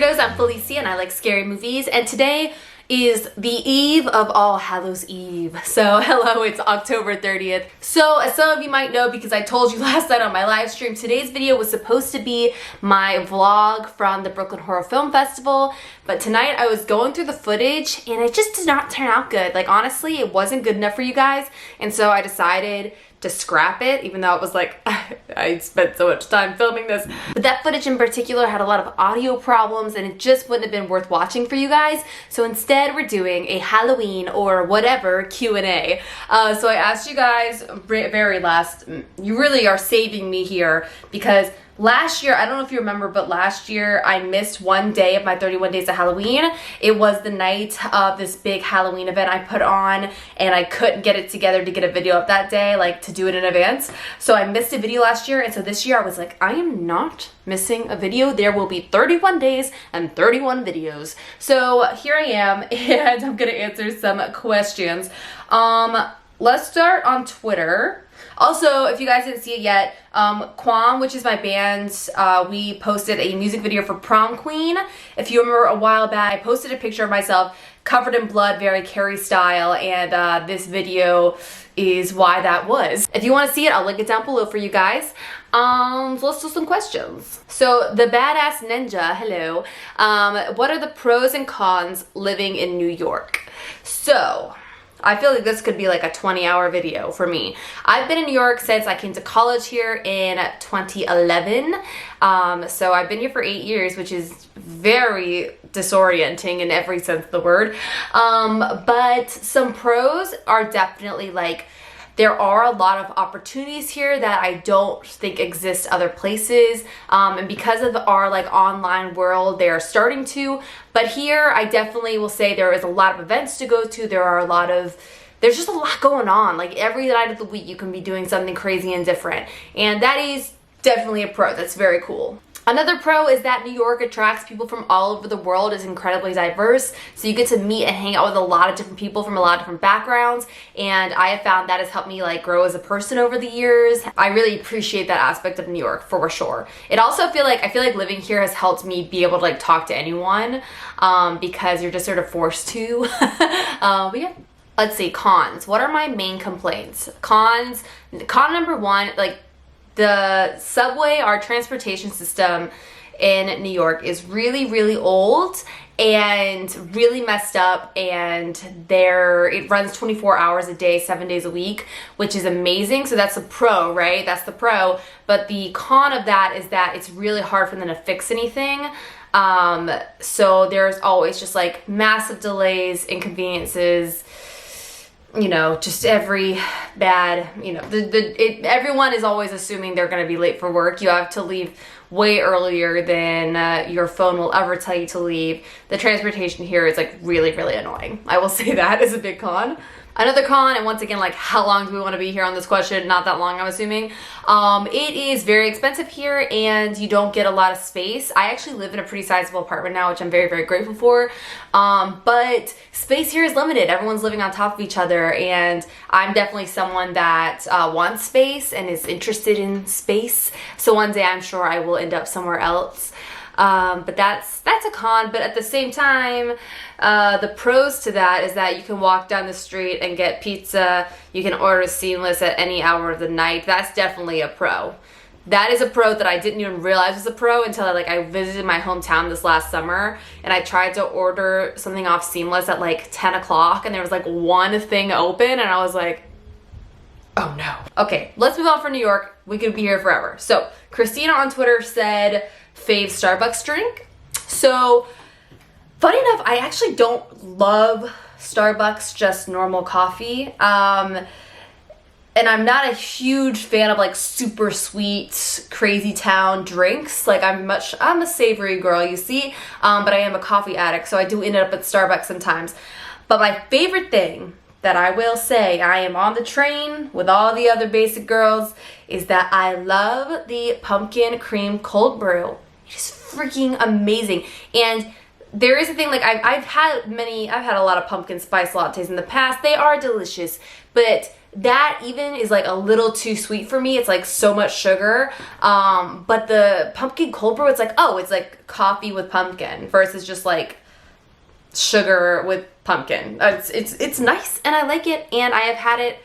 Weirdos, I'm Felicia and I like scary movies, and today is the eve of All Hallows Eve. So hello, it's October 30th. So as some of you might know, because I told you last night on my live stream, today's video was supposed to be my vlog from the Brooklyn Horror Film Festival, but tonight I was going through the footage and it just did not turn out good. Like honestly, it wasn't good enough for you guys, and so I decided to scrap it, even though it was like, I spent so much time filming this. But that footage in particular had a lot of audio problems and it just wouldn't have been worth watching for you guys. So instead we're doing a Halloween or whatever Q&A. So I asked you guys very last, you really are saving me here, because last year, I don't know if you remember, but last year I missed one day of my 31 days of Halloween. It was the night of this big Halloween event I put on, and I couldn't get it together to get a video up that day, like to do it in advance. So I missed a video last year, and so this year I was like, I am not missing a video. There will be 31 days and 31 videos. So here I am, and I'm gonna answer some questions. Let's start on Twitter. Also, if you guys didn't see it yet, Quam, which is my band, we posted a music video for Prom Queen. If you remember a while back, I posted a picture of myself covered in blood, very Carrie style, and this video is why that was. If you want to see it, I'll link it down below for you guys. So let's do some questions. So the Badass Ninja, hello. What are the pros and cons living in New York? So I feel like this could be like a 20-hour video for me. I've been in New York since I came to college here in 2011. So I've been here for 8 years, which is very disorienting in every sense of the word. But some pros are definitely like, there are a lot of opportunities here that I don't think exist other places, and because of our like online world, they are starting to. But here, I definitely will say there is a lot of events to go to. There's just a lot going on. Like every night of the week, you can be doing something crazy and different, and that is definitely a pro. That's very cool. Another pro is that New York attracts people from all over the world, is incredibly diverse. So you get to meet and hang out with a lot of different people from a lot of different backgrounds. And I have found that has helped me like grow as a person over the years. I really appreciate that aspect of New York for sure. It also I feel like living here has helped me be able to like talk to anyone, because you're just sort of forced to. But yeah. Let's see, cons. What are my main complaints? Con number one, like, the subway, our transportation system in New York is really, really old and really messed up, and it runs 24 hours a day, 7 days a week, which is amazing. So that's a pro, right? That's the pro. But the con of that is that it's really hard for them to fix anything. So there's always just like massive delays, inconveniences, you know, just every bad, you know, everyone is always assuming they're going to be late for work. You have to leave way earlier than your phone will ever tell you to leave. The transportation here is like really, really annoying. I will say that is a big con. Another con, and once again, like, how long do we want to be here on this question? Not that long, I'm assuming. It is very expensive here, and you don't get a lot of space. I actually live in a pretty sizable apartment now, which I'm very, very grateful for. But space here is limited. Everyone's living on top of each other, and I'm definitely someone that wants space and is interested in space. So one day I'm sure I will end up somewhere else. But that's a con. But at the same time, the pros to that is that you can walk down the street and get pizza. You can order seamless at any hour of the night. That's definitely a pro. That is a pro that I didn't even realize was a pro until I visited my hometown this last summer, and I tried to order something off Seamless at like 10 o'clock, and there was like one thing open, and I was like, oh no. Okay, let's move on from New York. We could be here forever. So Christina on Twitter said, fave Starbucks drink. So funny enough, I actually don't love Starbucks, just normal coffee. And I'm not a huge fan of like super sweet, crazy town drinks. Like I'm a savory girl, you see, but I am a coffee addict, so I do end up at Starbucks sometimes. But my favorite thing that I will say, I am on the train with all the other basic girls, is that I love the pumpkin cream cold brew. It is freaking amazing. And there is a thing, like I've had a lot of pumpkin spice lattes in the past. They are delicious, but that even is like a little too sweet for me. It's like so much sugar. But the pumpkin cold brew, it's like, oh, it's like coffee with pumpkin versus just like sugar with pumpkin. It's nice and I like it, and I have had it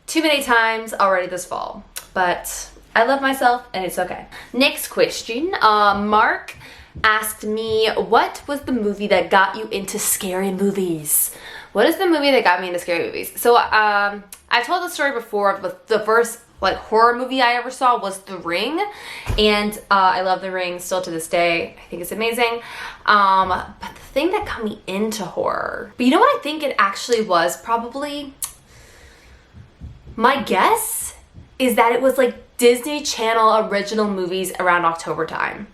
too many times already this fall, but I love myself and it's okay. Next question. Mark asked me, what was the movie that got you into scary movies? What is the movie that got me into scary movies? So I told the story before, but the first like horror movie I ever saw was The Ring, and I love The Ring still to this day. I think it's amazing. But the thing that got me into horror, but you know what I think it actually was? Probably, my guess is that it was like Disney Channel original movies around October time.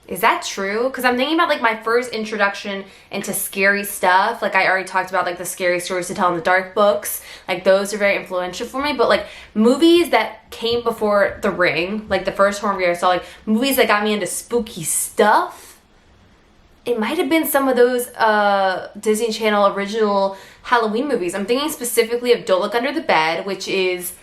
Is that true? Because I'm thinking about like my first introduction into scary stuff. Like I already talked about like the Scary Stories to Tell in the Dark books. Like those are very influential for me. But like movies that came before The Ring, like the first horror movie I saw, like movies that got me into spooky stuff, it might have been some of those Disney Channel original Halloween movies. I'm thinking specifically of Don't Look Under the Bed, which is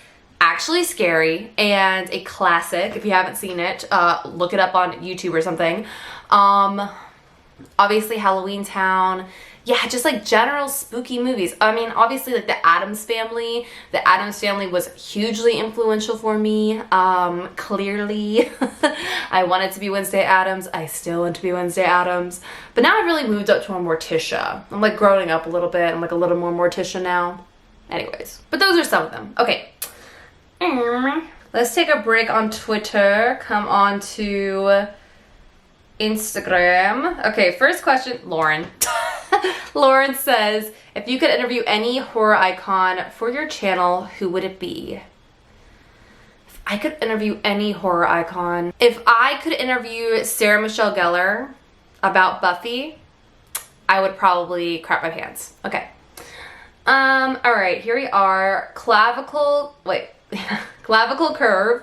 actually scary and a classic. If you haven't seen it, look it up on YouTube or something. Obviously Halloween Town. Yeah, just like general spooky movies. I mean, obviously like The Addams Family. The Addams Family was hugely influential for me. Clearly, I wanted to be Wednesday Addams. I still want to be Wednesday Addams. But now I've really moved up to a Morticia. I'm like growing up a little bit. I'm like a little more Morticia now. Anyways, but those are some of them. Okay. Let's take a break on Twitter. Come on to Instagram. Okay, first question, Lauren. Lauren says, if you could interview any horror icon for your channel, who would it be? If I could interview any horror icon. If I could interview Sarah Michelle Gellar about Buffy, I would probably crap my pants. Okay. All right, here we are. Clavicle Curve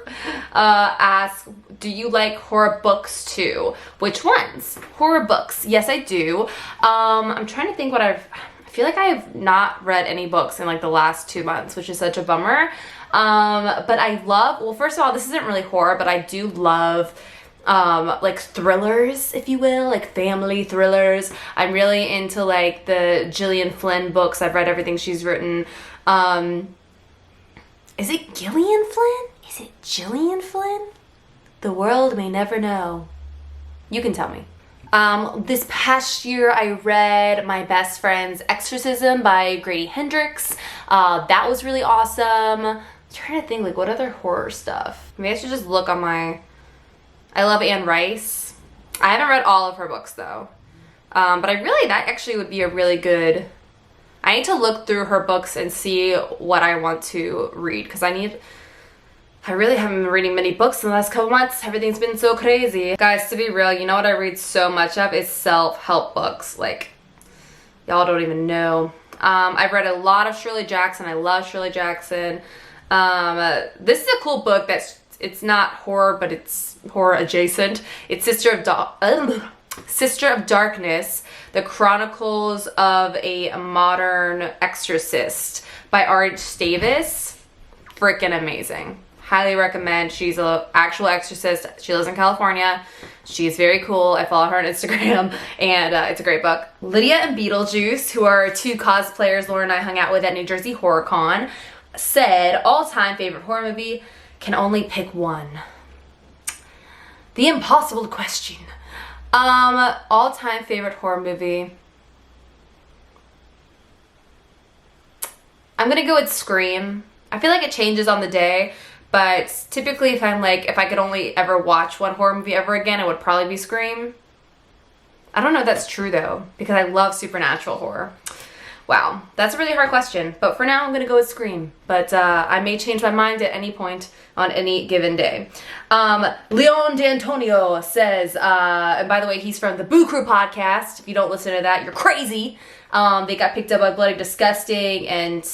asks, do you like horror books too? Which ones? Horror books. Yes, I do. I'm trying to think what I feel like I have not read any books in like the last 2 months, which is such a bummer. But I love, well, first of all, this isn't really horror, but I do love like thrillers, if you will, like family thrillers. I'm really into like the Gillian Flynn books. I've read everything she's written. Is it Gillian Flynn? Is it Gillian Flynn? The world may never know. You can tell me. This past year I read My Best Friend's Exorcism by Grady Hendrix. That was really awesome. I'm trying to think like what other horror stuff. Maybe I should just look on my... I love Anne Rice. I haven't read all of her books though. But that actually would be a really good... I need to look through her books and see what I want to read, because I really haven't been reading many books in the last couple months. Everything's been so crazy. Guys, to be real, you know what I read so much of is self-help books. Like, y'all don't even know. I've read a lot of Shirley Jackson. I love Shirley Jackson. This is a cool book it's not horror, but it's horror adjacent. It's Sister of Darkness, The Chronicles of a Modern Exorcist by R.H. Davis. Freaking amazing. Highly recommend. She's an actual exorcist. She lives in California. She's very cool. I follow her on Instagram, and it's a great book. Lydia and Beetlejuice, who are 2 cosplayers Laura and I hung out with at New Jersey Horror Con, said all-time favorite horror movie, can only pick one. The impossible question. All-time favorite horror movie. I'm gonna go with Scream. I feel like it changes on the day, but typically if I could only ever watch one horror movie ever again, it would probably be Scream. I don't know if that's true though, because I love supernatural horror. Wow, that's a really hard question, but for now I'm gonna go with Scream. But I may change my mind at any point on any given day. Leon D'Antonio says, and by the way, he's from the Boo Crew podcast. If you don't listen to that, you're crazy. They got picked up by Bloody Disgusting, and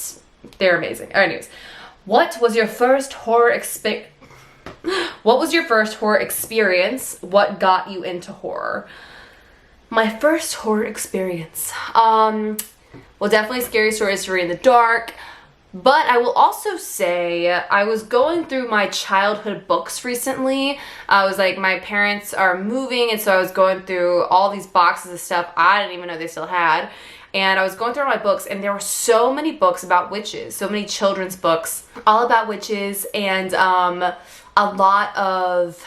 they're amazing. Anyways, what was your first horror experience? What got you into horror? My first horror experience. Well, definitely Scary Stories to Read in the Dark. But I will also say I was going through my childhood books recently. I was like, my parents are moving, and so I was going through all these boxes of stuff I didn't even know they still had. And I was going through all my books, and there were so many books about witches, so many children's books all about witches, and a lot of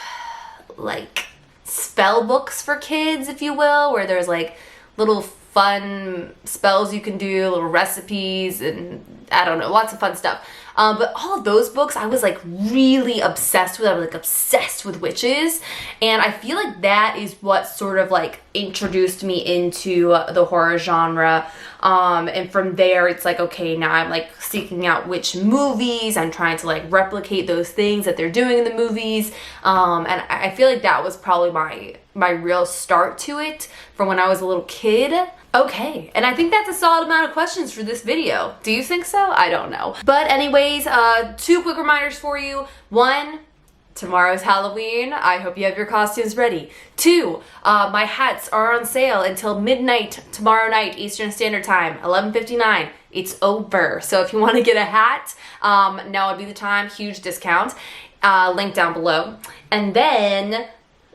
like spell books for kids, if you will, where there's like little fun spells you can do, little recipes, and I don't know, lots of fun stuff. But all of those books I was like really obsessed with. I was like obsessed with witches, and I feel like that is what sort of like introduced me into the horror genre. And from there it's like, okay, now I'm like seeking out witch movies. I'm trying to like replicate those things that they're doing in the movies. And I feel like that was probably my real start to it from when I was a little kid. Okay, and I think that's a solid amount of questions for this video. Do you think so? I don't know. But anyways, 2 quick reminders for you. 1, tomorrow's Halloween. I hope you have your costumes ready. 2, my hats are on sale until midnight tomorrow night, Eastern Standard Time, 11:59. It's over. So if you want to get a hat, now would be the time. Huge discount. Link down below. And then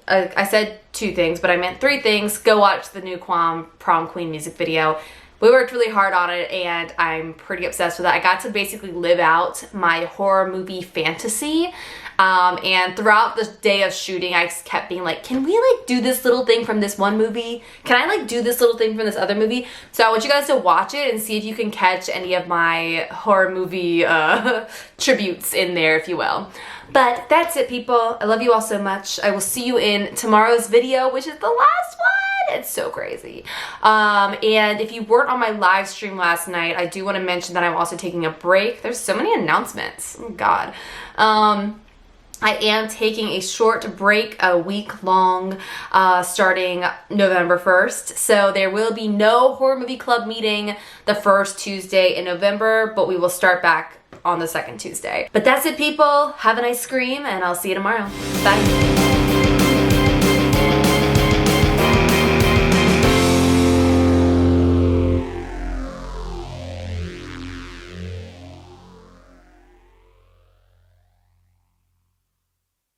I said 2 things, but I meant 3 things. Go watch the new Prom Queen music video. We worked really hard on it, and I'm pretty obsessed with it. I got to basically live out my horror movie fantasy. And throughout the day of shooting, I kept being like, can we like do this little thing from this one movie? Can I like do this little thing from this other movie? So I want you guys to watch it and see if you can catch any of my horror movie tributes in there, if you will. But that's it, people. I love you all so much. I will see you in tomorrow's video, which is the last one. It's so crazy. And if you weren't on my live stream last night, I do want to mention that I'm also taking a break. There's so many announcements. Oh, God. I am taking a short break, a week long, starting November 1st. So there will be no Horror Movie Club meeting the first Tuesday in November, but we will start back on the second Tuesday. But that's it, people. Have a nice scream, and I'll see you tomorrow. Bye.